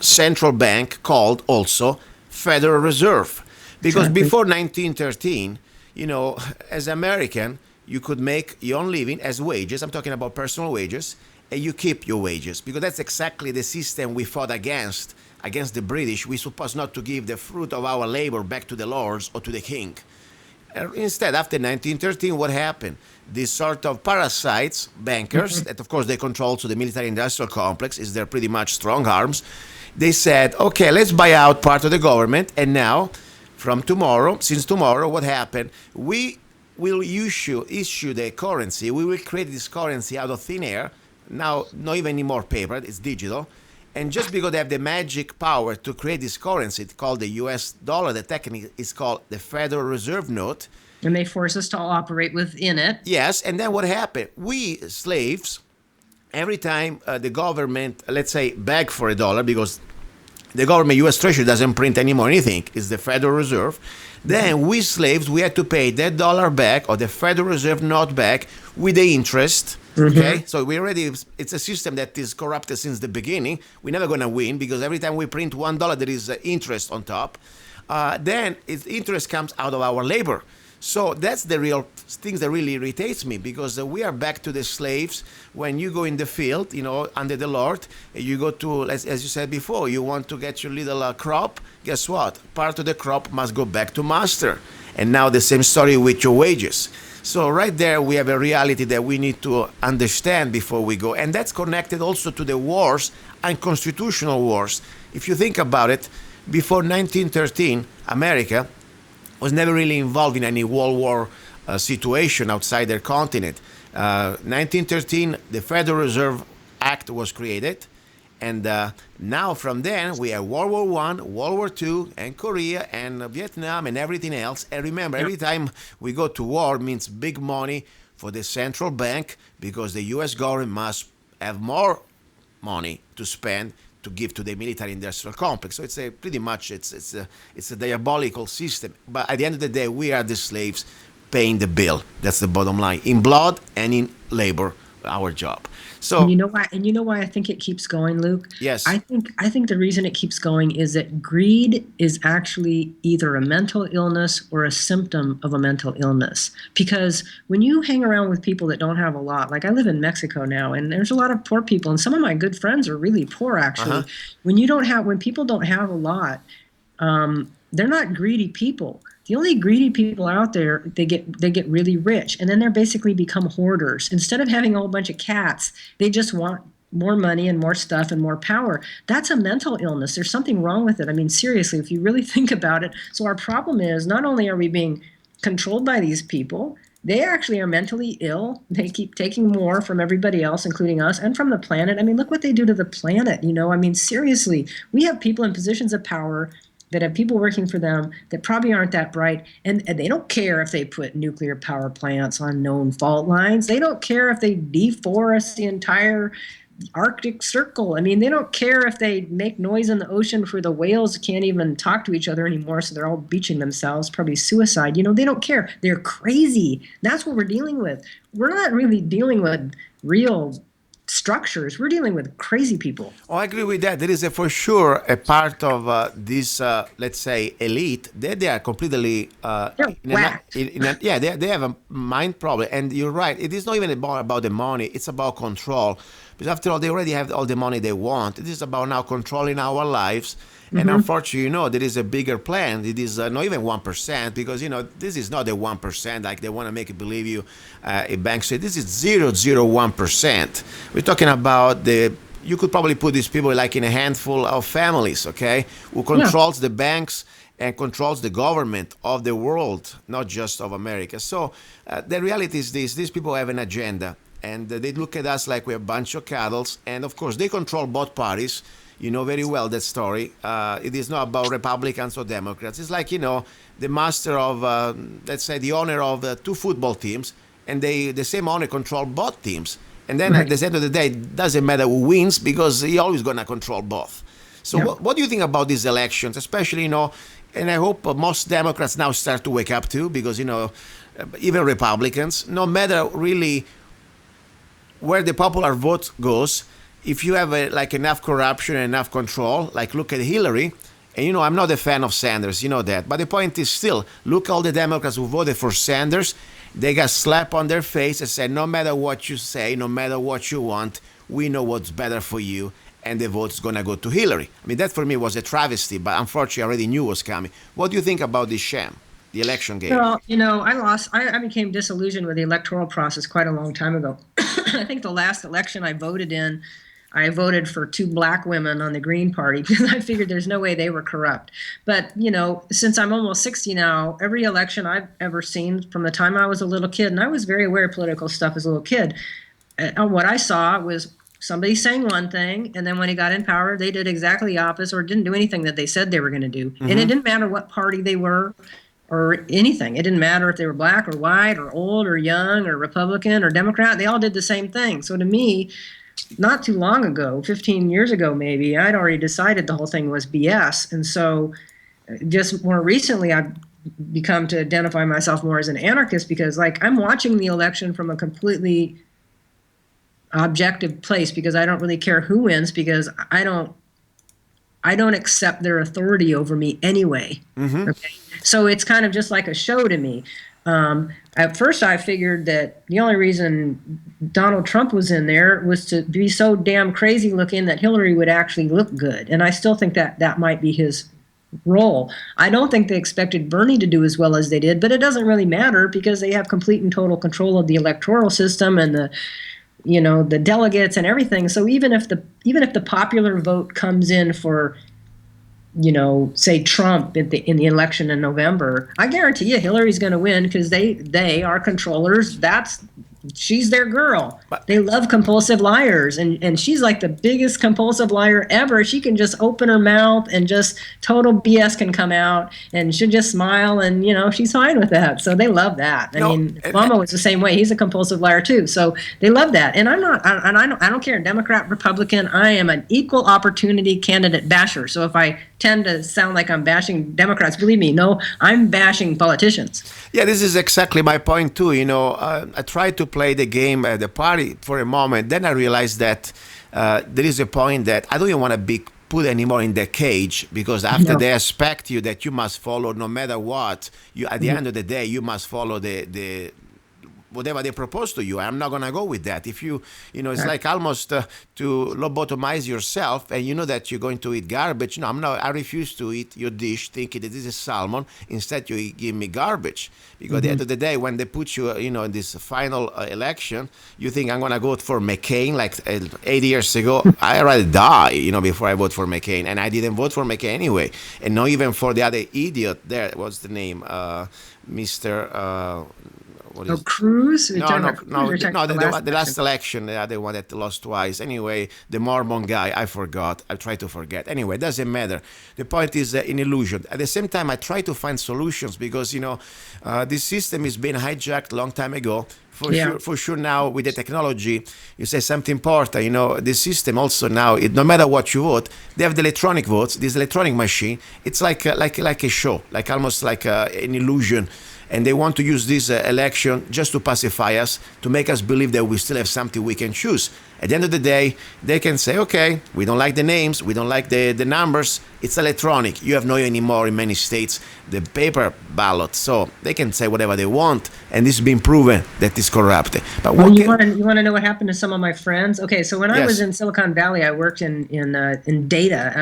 C: central bank, called also Federal Reserve. Because before 1913, as American, you could make your own living as wages. I'm talking about personal wages, and you keep your wages, because that's exactly the system we fought against the British. We're supposed not to give the fruit of our labor back to the lords or to the king. Instead, after 1913, what happened? These sort of parasites, bankers, that of course they control to the military-industrial complex, is their pretty much strong arms. They said, okay, let's buy out part of the government, and now, since tomorrow, what happened? We will issue the currency. We will create this currency out of thin air. Now, not even any more paper, it's digital. And just because they have the magic power to create this currency, it's called the US dollar, the technique is called the Federal Reserve Note.
D: And they force us to all operate within it.
C: Yes, and then what happened? We, slaves, every time the government, let's say, beg for a dollar, because the government, US Treasury, doesn't print anymore anything, it's the Federal Reserve, then we slaves, we had to pay that dollar back, or the Federal Reserve note back, with the interest. Okay, so it's a system that is corrupted since the beginning. We're never going to win, because every time we print $1, there is interest on top. Then interest comes out of our labor. So that's the real things that really irritates me, because we are back to the slaves. When you go in the field, under the Lord, you go to, as you said before, you want to get your little crop. Guess what? Part of the crop must go back to master. And now the same story with your wages. So right there, we have a reality that we need to understand before we go. And that's connected also to the wars, unconstitutional wars. If you think about it, before 1913, America was never really involved in any World War situation outside their continent. 1913, the Federal Reserve Act was created. And now from then, we have World War I, World War II, and Korea, and Vietnam, and everything else. And remember, every time we go to war means big money for the central bank, because the U.S. government must have more money to spend to give to the military-industrial complex. So it's a pretty much it's a diabolical system. But at the end of the day, we are the slaves paying the bill. That's the bottom line, in blood and in labor, our job. So
D: And you know why? And you know why I think it keeps going, Luke?
C: yes,
D: I think the reason it keeps going is that greed is actually either a mental illness or a symptom of a mental illness. Because when you hang around with people that don't have a lot, like I live in Mexico now, and there's a lot of poor people, and some of my good friends are really poor actually. When people don't have a lot, they're not greedy people. The only greedy people out there, they get really rich, and then they basically become hoarders. Instead of having a whole bunch of cats, they just want more money and more stuff and more power. That's a mental illness. There's something wrong with it. I mean, seriously, if you really think about it. So our problem is not only are we being controlled by these people, they actually are mentally ill. They keep taking more from everybody else, including us, and from the planet. I mean, look what they do to the planet. I mean, seriously, we have people in positions of power that have people working for them that probably aren't that bright, and they don't care if they put nuclear power plants on known fault lines. They don't care if they deforest the entire Arctic Circle. I mean, they don't care if they make noise in the ocean for the whales can't even talk to each other anymore, so they're all beaching themselves, probably suicide. They don't care. They're crazy. That's what we're dealing with. We're not really dealing with real structures. We're dealing with crazy people.
C: Oh, I agree with that. There is for sure a part of this, let's say, elite. They are completely
D: They're whacked.
C: they have a mind problem. And you're right. It is not even about the money. It's about control. Because after all, they already have all the money they want. It is about now controlling our lives. And unfortunately, there is a bigger plan. It is not even 1%, because, this is not the 1%, like they want to make it believe you, a bank say this is 0.01%. We're talking about you could probably put these people like in a handful of families, okay, who controls the banks and controls the government of the world, not just of America. So the reality is these people have an agenda, and they look at us like we're a bunch of cattle. And of course, they control both parties. You know very well that story. It is not about Republicans or Democrats. It's like, the master of, let's say, the owner of two football teams, and the same owner control both teams. And then at the end of the day, it doesn't matter who wins, because he always going to control both. So what do you think about these elections, especially, and I hope most Democrats now start to wake up too, because, even Republicans, no matter really where the popular vote goes, if you have enough corruption and enough control, like look at Hillary, and I'm not a fan of Sanders, you know that. But the point is still, look all the Democrats who voted for Sanders, they got slapped on their face and said, no matter what you say, no matter what you want, we know what's better for you, and the vote's going to go to Hillary. I mean, that for me was a travesty, but unfortunately I already knew it was coming. What do you think about this sham, the election game?
D: Well, I became disillusioned with the electoral process quite a long time ago. I think the last election I voted in, I voted for two black women on the Green Party because I figured there's no way they were corrupt. But, since I'm almost 60 now, every election I've ever seen from the time I was a little kid, and I was very aware of political stuff as a little kid, what I saw was somebody saying one thing, and then when he got in power, they did exactly the opposite or didn't do anything that they said they were going to do. And it didn't matter what party they were or anything. It didn't matter if they were black or white or old or young or Republican or Democrat. They all did the same thing. So to me, not too long ago, 15 years ago maybe, I'd already decided the whole thing was BS. And so just more recently, I've become to identify myself more as an anarchist because, I'm watching the election from a completely objective place because I don't really care who wins because I don't accept their authority over me anyway. Okay? So it's kind of just like a show to me. At first, I figured that the only reason Donald Trump was in there was to be so damn crazy looking that Hillary would actually look good. And I still think that might be his role. I don't think they expected Bernie to do as well as they did, but it doesn't really matter because they have complete and total control of the electoral system and the delegates and everything. So even if the popular vote comes in for say Trump in the election in November, I guarantee you Hillary's going to win because they are controllers. That's she's their girl.
C: But-
D: They love compulsive liars, and she's like the biggest compulsive liar ever. She can just open her mouth and just total BS can come out, and she'll just smile, and she's fine with that. So they love that. I mean, Obama was the same way. He's a compulsive liar too. So they love that. And I don't care, Democrat, Republican. I am an equal opportunity candidate basher. So if I tend to sound like I'm bashing Democrats, believe me, no, I'm bashing politicians.
C: Yeah, this is exactly my point too. I tried to play the game at the party for a moment. Then I realized that there is a point that I don't even want to be put anymore in the cage, because after they expect you that you must follow no matter what. You at the end of the day, you must follow the whatever they propose to you. I'm not going to go with that. If it's like almost to lobotomize yourself, and you know that you're going to eat garbage. No, I refuse to eat your dish thinking that this is salmon. Instead, you give me garbage. Because at the end of the day, when they put you, in this final election, you think I'm going to vote for McCain like 8 years ago. I rather die, before I vote for McCain. And I didn't vote for McCain anyway. And not even for the other idiot there. What's the name? Mr.
D: Cruz?
C: No, the last election, the other one that lost twice. Anyway, the Mormon guy, I forgot. I try to forget. Anyway, it doesn't matter. The point is an illusion. At the same time, I try to find solutions because, this system is being hijacked a long time ago. For sure now with the technology, you say something important, the system also now, no matter what you vote, they have the electronic votes, this electronic machine. It's like a show, like almost like an illusion. And they want to use this election just to pacify us, to make us believe that we still have something we can choose. At the end of the day, they can say, okay, we don't like the names, we don't like the numbers, it's electronic. You have no anymore in many states the paper ballot. So they can say whatever they want, and this has been proven that it's corrupted. But
D: you want to know what happened to some of my friends? Okay, so when I was in Silicon Valley, I worked in data.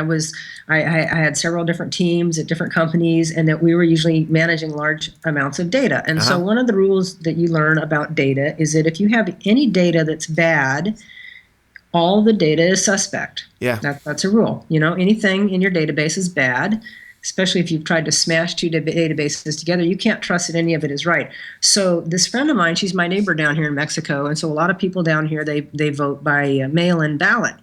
D: I had several different teams at different companies, and that we were usually managing large amounts of data. And so one of the rules that you learn about data is that if you have any data that's bad, all the data is suspect.
C: Yeah.
D: That's a rule. Anything in your database is bad, especially if you've tried to smash two databases together. You can't trust that any of it is right. So this friend of mine, she's my neighbor down here in Mexico, and so a lot of people down here, they vote by mail-in ballot.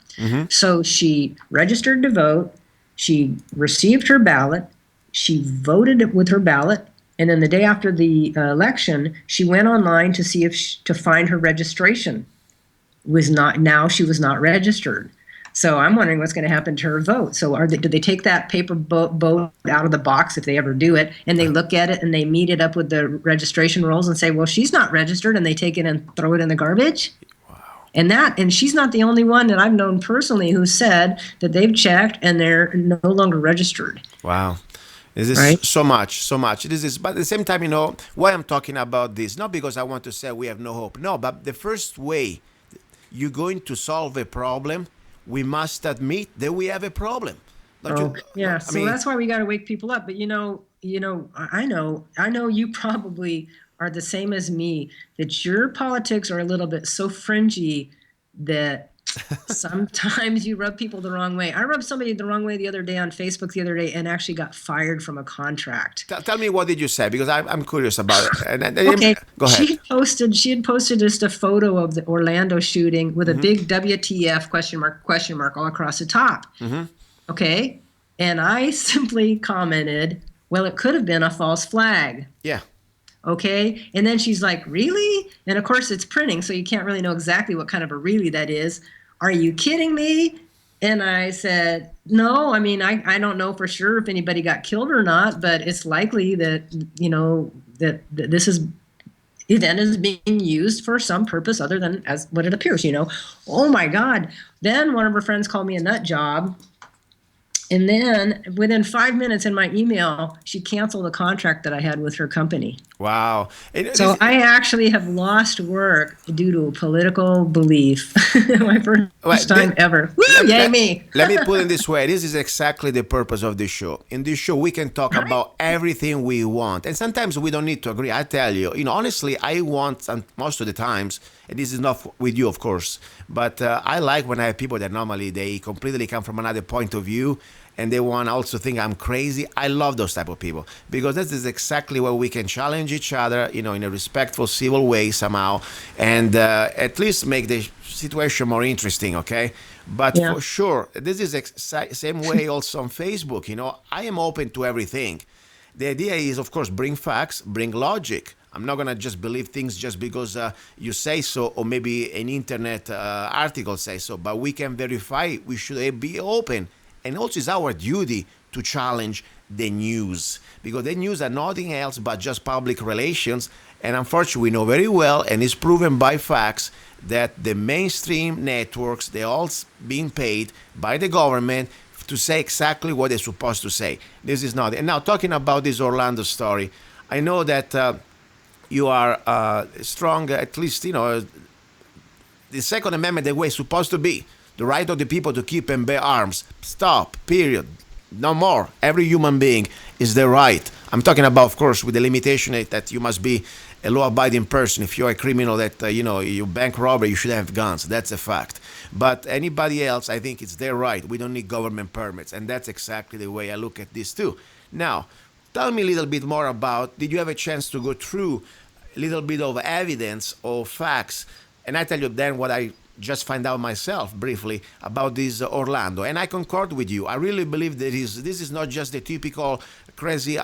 D: So she registered to vote, she received her ballot, she voted with her ballot, and then the day after the election, she went online to see to find her registration. She was not registered. So I'm wondering what's going to happen to her vote. So do they take that paper vote out of the box if they ever do it, and they look at it and they meet it up with the registration rolls and say, well, she's not registered, and they take it and throw it in the garbage? Wow. And she's not the only one that I've known personally who said that they've checked and they're no longer registered.
C: Wow. This is so much. But at the same time, why I'm talking about this, not because I want to say we have no hope. No, but the first way you're going to solve a problem, we must admit that we have a problem.
D: So that's why we got to wake people up. But I know you probably are the same as me, that your politics are a little bit so fringy that sometimes you rub people the wrong way. I rubbed somebody the wrong way the other day on Facebook and actually got fired from a contract.
C: Tell me, what did you say? Because I'm curious about it.
D: Okay.
C: Go ahead.
D: She had posted just a photo of the Orlando shooting with a big WTF question mark all across the top. Okay. And I simply commented, well, it could have been a false flag.
C: Yeah.
D: Okay. And then she's like, really? And of course it's printing, so you can't really know exactly what kind of a really that is. Are you kidding me? And I said, no, I mean, I don't know for sure if anybody got killed or not, but it's likely that, that this event is being used for some purpose other than as what it appears, Oh my God. Then one of her friends called me a nut job. And then within 5 minutes in my email, she canceled the contract that I had with her company.
C: Wow.
D: So I actually have lost work due to a political belief. My first time ever. Woo, yay me.
C: Let me put it this way. This is exactly the purpose of this show. In this show, we can talk about everything we want. And sometimes we don't need to agree. I tell you, honestly, I want, and most of the times, and this is not with you, of course, but I like when I have people that normally they completely come from another point of view, and they want to also think I'm crazy. I love those type of people because this is exactly where we can challenge each other, in a respectful, civil way somehow, and at least make the situation more interesting. Okay, but for sure, this is same way also on Facebook. I am open to everything. The idea is, of course, bring facts, bring logic. I'm not going to just believe things just because you say so, or maybe an internet article says so, but we can verify. We should be open. And also it's our duty to challenge the news, because the news are nothing else but just public relations. And unfortunately, we know very well, and it's proven by facts, that the mainstream networks, they're all being paid by the government to say exactly what they're supposed to say. This is not. And now, talking about this Orlando story, I know that you are strong, at least, the Second Amendment, the way it's supposed to be. The right of the people to keep and bear arms. Stop. Period. No more. Every human being is the right. I'm talking about, of course, with the limitation that you must be a law-abiding person. If you're a criminal that, you bank robbery, you should have guns. That's a fact. But anybody else, I think it's their right. We don't need government permits. And that's exactly the way I look at this too. Now, tell me a little bit more about, did you have a chance to go through a little bit of evidence or facts? And I tell you then what I just find out myself briefly about this Orlando. And I concord with you. I really believe that this is not just the typical crazy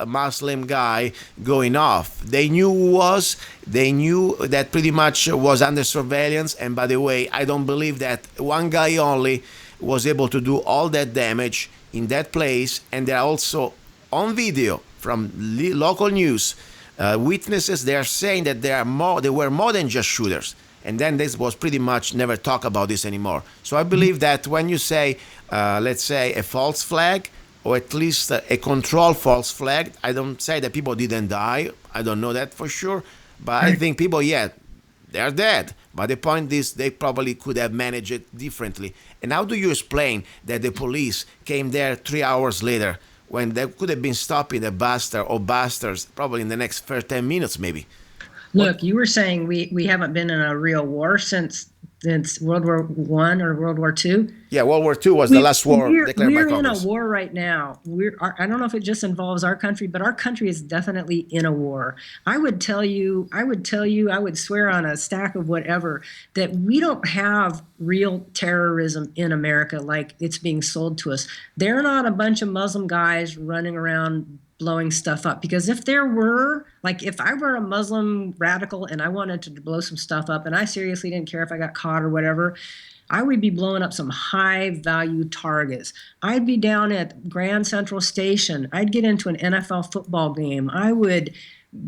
C: Muslim guy going off. They knew who was. They knew that pretty much was under surveillance. And by the way, I don't believe that one guy only was able to do all that damage in that place. And they're also on video from local news. Witnesses, they are saying that there were more than just shooters. And then this was pretty much never talk about this anymore. So I believe that when you say, let's say, a false flag, or at least a controlled false flag, I don't say that people didn't die. I don't know that for sure. But I think people, they're dead. But the point is, they probably could have managed it differently. And how do you explain that the police came there 3 hours later when they could have been stopping the bastard or bastards probably in the next 10 minutes maybe?
D: Look, you were saying we haven't been in a real war since World War I or World War II.
C: Yeah, World War II was the last war declared by Congress.
D: We're in a war right now. I don't know if it just involves our country, but our country is definitely in a war. I would swear on a stack of whatever that we don't have real terrorism in America like it's being sold to us. They're not a bunch of Muslim guys running around blowing stuff up, because if there were, like, if I were a Muslim radical and I wanted to blow some stuff up and I seriously didn't care if I got caught or whatever, I would be blowing up some high value targets. I'd be down at Grand Central Station. I'd get into an NFL football game. I would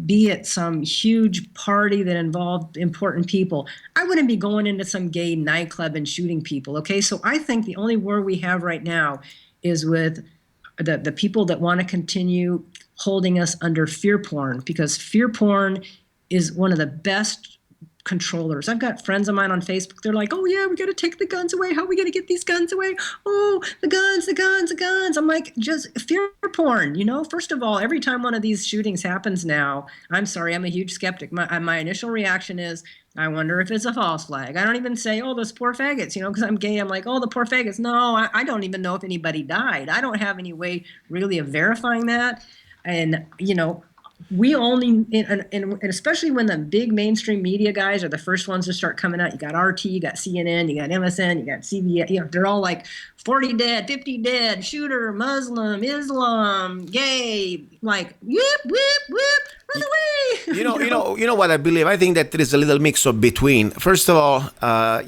D: be at some huge party that involved important people. I wouldn't be going into some gay nightclub and shooting people. Okay, so I think the only war we have right now is with the people that want to continue holding us under fear porn, because fear porn is one of the best controllers. I've got friends of mine on Facebook. They're like, oh yeah, we got to take the guns away. How are we going to get these guns away? Oh, the guns. I'm like, just fear porn. First of all, every time one of these shootings happens now, I'm sorry, I'm a huge skeptic. My initial reaction is, I wonder if it's a false flag. I don't even say, oh, those poor faggots, because I'm gay. I'm like, oh, the poor faggots. No, I don't even know if anybody died. I don't have any way really of verifying that. And, we only, and especially when the big mainstream media guys are the first ones to start coming out. You got RT, you got CNN, you got MSN, you got CBS. They're all like 40 dead, 50 dead, shooter, Muslim, Islam, gay, like whip, run away.
C: You know what I believe? I think that there is a little mix of between. First of all,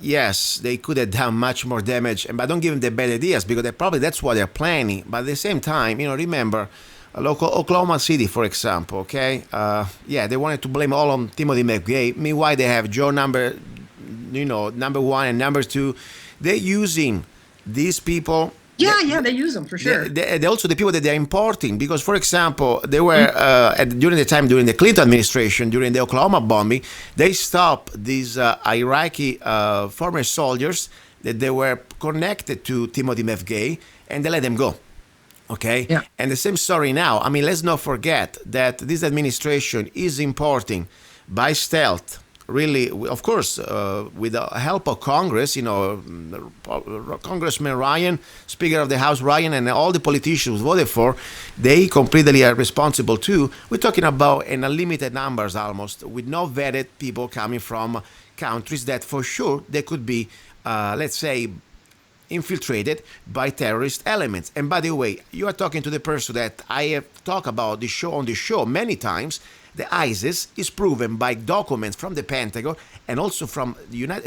C: yes, they could have done much more damage, but don't give them the bad ideas, because that's what they're planning. But at the same time, remember, local Oklahoma City, for example, okay? They wanted to blame all on Timothy McVeigh. Meanwhile, they have Joe number one and number two. They're using these people.
D: Yeah, they use them for sure.
C: They're also the people that they're importing, because, for example, they were during the Clinton administration, during the Oklahoma bombing, they stopped these Iraqi former soldiers that they were connected to Timothy McVeigh, and they let them go. Okay?
D: Yeah.
C: And the same story now. Let's not forget that this administration is importing by stealth really, of course, with the help of Congress, Congressman Ryan, Speaker of the House Ryan, and all the politicians voted for, they completely are responsible too. We're talking about an unlimited numbers almost, with no vetted people coming from countries that for sure they could be, let's say, infiltrated by terrorist elements. And by the way, you are talking to the person that I have talked about on the show many times. The ISIS is proven by documents from the Pentagon and also from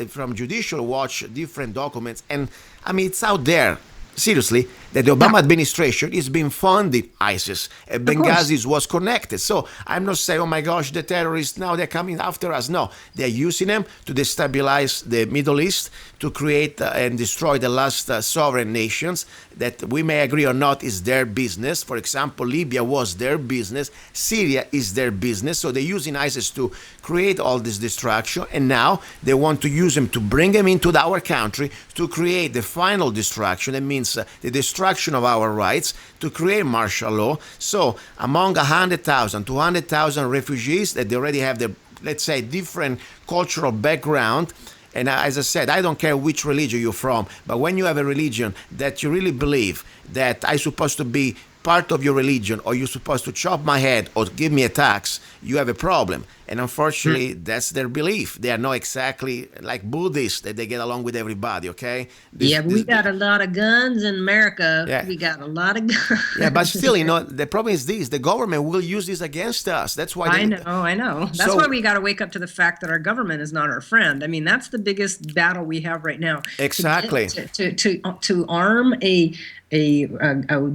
C: from Judicial Watch, different documents. And I mean, it's out there. Seriously, that the Obama administration is being funding ISIS. Benghazi was connected. So I'm not saying, oh my gosh, the terrorists, now they're coming after us. No, they're using them to destabilize the Middle East, to create and destroy the last sovereign nations that we may agree or not is their business. For example, Libya was their business. Syria is their business. So they're using ISIS to create all this destruction. And now they want to use them to bring them into our country to create the final destruction. That means the destruction of our rights, to create martial law. So among 100,000, 200,000 refugees that they already have the, let's say, different cultural background. And as I said, I don't care which religion you're from, but when you have a religion that you really believe that I'm supposed to be part of your religion, or you're supposed to chop my head or give me a tax, you have a problem. And unfortunately, that's their belief. They are not exactly like Buddhists, that they get along with everybody, okay?
D: We got a lot of guns in America. Yeah. We got a lot of guns.
C: Yeah, but still, the problem is this. The government will use this against us. That's why
D: I know. That's why we got to wake up to the fact that our government is not our friend. I mean, that's the biggest battle we have right now.
C: Exactly.
D: To arm a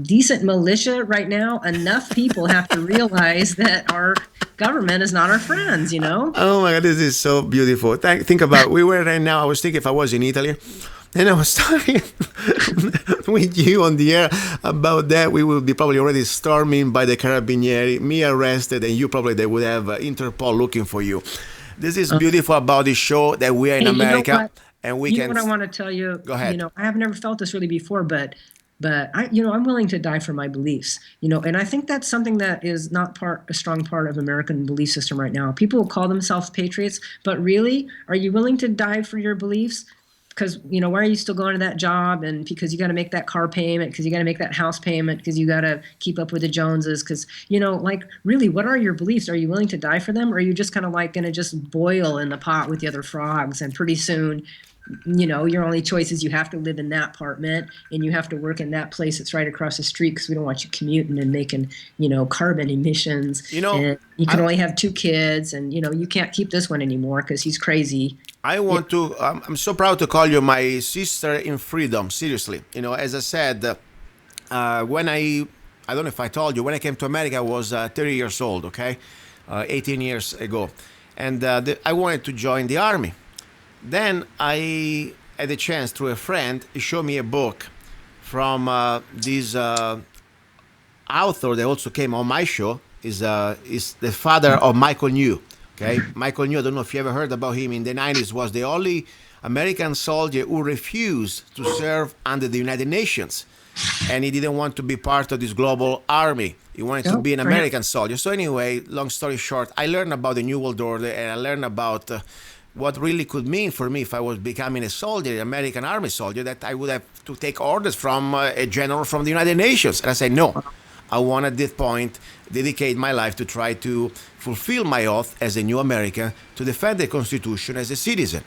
D: decent militia right now, enough people have to realize that our government is not our friends,
C: Oh my God, this is so beautiful. Think about, we were right now, I was thinking if I was in Italy, and I was talking with you on the air about that, we will be probably already storming by the Carabinieri, me arrested, and you probably, they would have Interpol looking for you. This is beautiful about this show, that we are in America, and we can...
D: You know what I want to tell you?
C: Go ahead.
D: I have never felt this really before, but I'm willing to die for my beliefs, and I think that's something that is not a strong part of American belief system right now. People will call themselves patriots, but really, are you willing to die for your beliefs? Because, why are you still going to that job? And because you got to make that car payment, because you got to make that house payment, because you got to keep up with the Joneses, because, really, what are your beliefs? Are you willing to die for them? Or are you just kind of like going to just boil in the pot with the other frogs? And pretty soon, your only choice is you have to live in that apartment and you have to work in that place that's right across the street, because we don't want you commuting and making, carbon emissions. And you can only have 2 kids, and, you can't keep this one anymore because he's crazy.
C: I'm so proud to call you my sister in freedom, seriously. As I said, when I don't know if I told you, when I came to America, I was 30 years old, okay? 18 years ago. And I wanted to join the army. Then I had a chance through a friend. He showed me a book from this author that also came on my show. Is the father of Michael New. Okay, Michael New. I don't know if you ever heard about him. In the 90s, was the only American soldier who refused to serve under the United Nations, and he didn't want to be part of this global army. He wanted to be an American soldier. So anyway, long story short, I learned about the New World Order, and I learned about what really could mean for me if I was becoming a soldier, an American Army soldier, that I would have to take orders from a general from the United Nations. And I said, no, I want at this point dedicate my life to try to fulfill my oath as a new American to defend the Constitution as a citizen.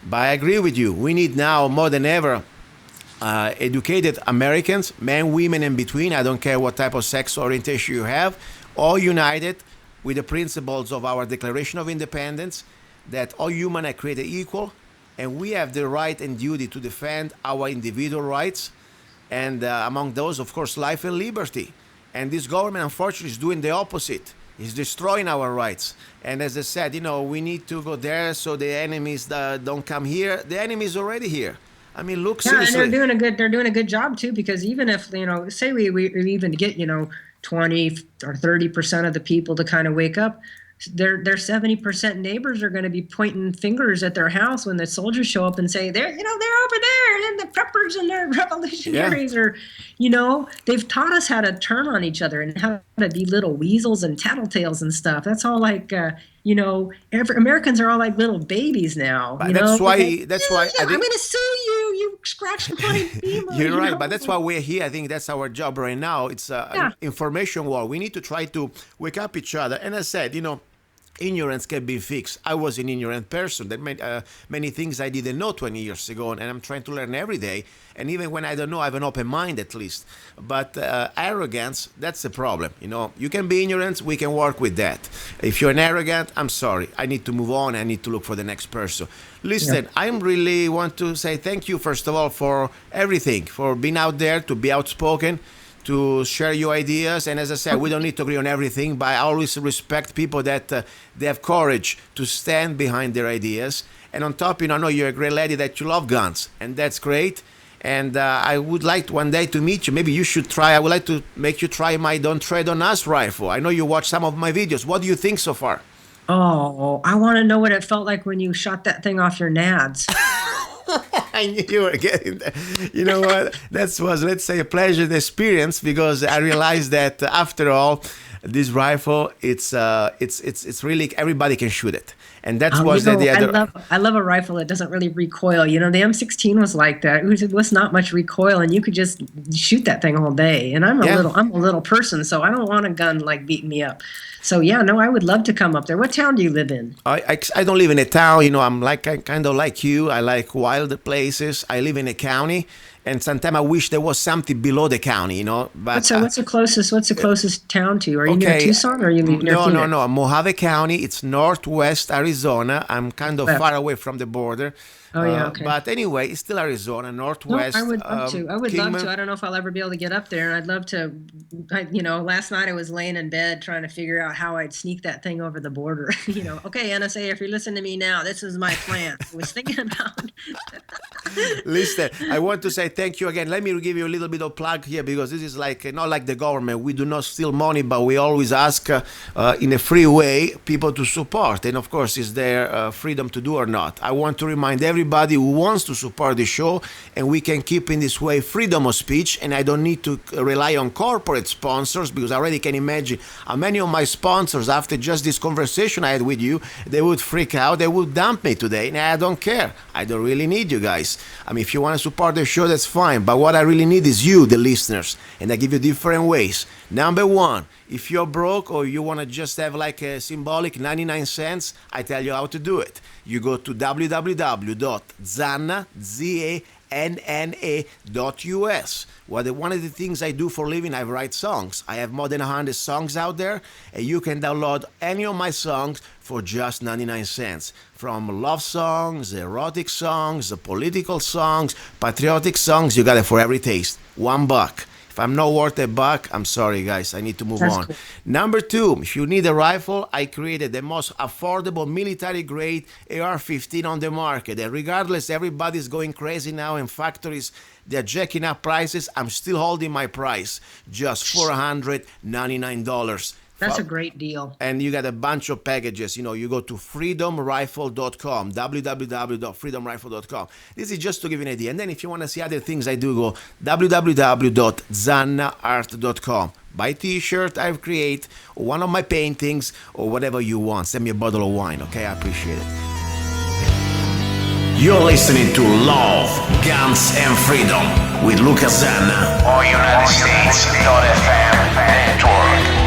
C: But I agree with you. We need now more than ever educated Americans, men, women, and between. I don't care what type of sex orientation you have, all united with the principles of our Declaration of Independence, that all humans are created equal, and we have the right and duty to defend our individual rights, and among those, of course, life and liberty. And this government, unfortunately, is doing the opposite. It's destroying our rights. And as I said, we need to go there so the enemies don't come here. The enemy is already here. I mean, look, seriously.
D: And they're doing a good job too, because even if, say we even get, 20 or 30% of the people to kind of wake up, their 70% neighbors are going to be pointing fingers at their house when the soldiers show up and say, they're over there, and the preppers and the revolutionaries are, they've taught us how to turn on each other and how to be little weasels and tattletales and stuff. That's all like, Americans are all like little babies now.
C: That's why I think
D: I'm going to sue you. You scratched my femur.
C: You're right, but that's why we're here. I think that's our job right now. It's an information war. We need to try to wake up each other. And I said, ignorance can be fixed. I was an ignorant person. That meant many things I didn't know 20 years ago, and I'm trying to learn every day. And even when I don't know, I have an open mind at least. But arrogance, that's the problem. You can be ignorant, we can work with that. If you're an arrogant, I'm sorry. I need to move on. I need to look for the next person. Listen, I really want to say thank you, first of all, for everything, for being out there, to be outspoken, to share your ideas. And as I said, we don't need to agree on everything, but I always respect people that they have courage to stand behind their ideas. And on top, I know you're a great lady, that you love guns, and that's great. And I would like one day to meet you. Maybe you should try. I would like to make you try my Don't Tread on Us rifle. I know you watch some of my videos. What do you think so far?
D: Oh, I want to know what it felt like when you shot that thing off your nads.
C: I knew you were getting there. You know what? That was, let's say, a pleasant experience, because I realized that after all, this rifle, it's really, everybody can shoot it. And that was the other.
D: I love a rifle that doesn't really recoil. The M16 was like that. It was not much recoil, and you could just shoot that thing all day. And I'm a little person, so I don't want a gun like beating me up. So I would love to come up there. What town do you live in?
C: I don't live in a town. I'm kind of like you. I like wild places. I live in a county, and sometimes I wish there was something below the county. But
D: what's the closest town to you? Are you near Tucson, or are you near Phoenix?
C: No. Mojave County. It's northwest Arizona. I'm kind of far away from the border.
D: Oh, yeah, okay.
C: But anyway, it's still Arizona, northwest.
D: No, I would love to. I don't know if I'll ever be able to get up there. And I'd love to, last night I was laying in bed trying to figure out how I'd sneak that thing over the border. Okay, NSA, if you're listening to me now, this is my plan. I was thinking about.
C: Listen, I want to say thank you again. Let me give you a little bit of plug here, because this is not like the government. We do not steal money, but we always ask in a free way people to support. And of course, it's their freedom to do or not. I want to remind everybody who wants to support the show, and we can keep in this way freedom of speech, and I don't need to rely on corporate sponsors, because I already can imagine how many of my sponsors, after just this conversation I had with you, they would freak out, they would dump me today, and I don't care. I don't really need you guys. If you want to support the show, that's fine, but what I really need is you, the listeners, and I give you different ways. Number one, if you're broke or you want to just have like a symbolic 99 cents, I tell you how to do it. You go to www.zanna.us. One of the things I do for a living, I write songs. I have more than 100 songs out there, and you can download any of my songs for just 99 cents. From love songs, erotic songs, political songs, patriotic songs, you got it for every taste. $1. If I'm not worth $1, I'm sorry, guys. I need to move on. Cool. Number two, if you need a rifle, I created the most affordable military-grade AR-15 on the market. And regardless, everybody's going crazy now in factories. They're jacking up prices. I'm still holding my price, just $499.
D: That's a great deal.
C: And you got a bunch of packages. You go to freedomrifle.com, www.freedomrifle.com. This is just to give you an idea. And then if you want to see other things I do, go www.zannaart.com. Buy t-shirt I've created, or one of my paintings, or whatever you want. Send me a bottle of wine, okay? I appreciate it. You're listening to Love, Guns, and Freedom with Luca Zanna on United States.fm network.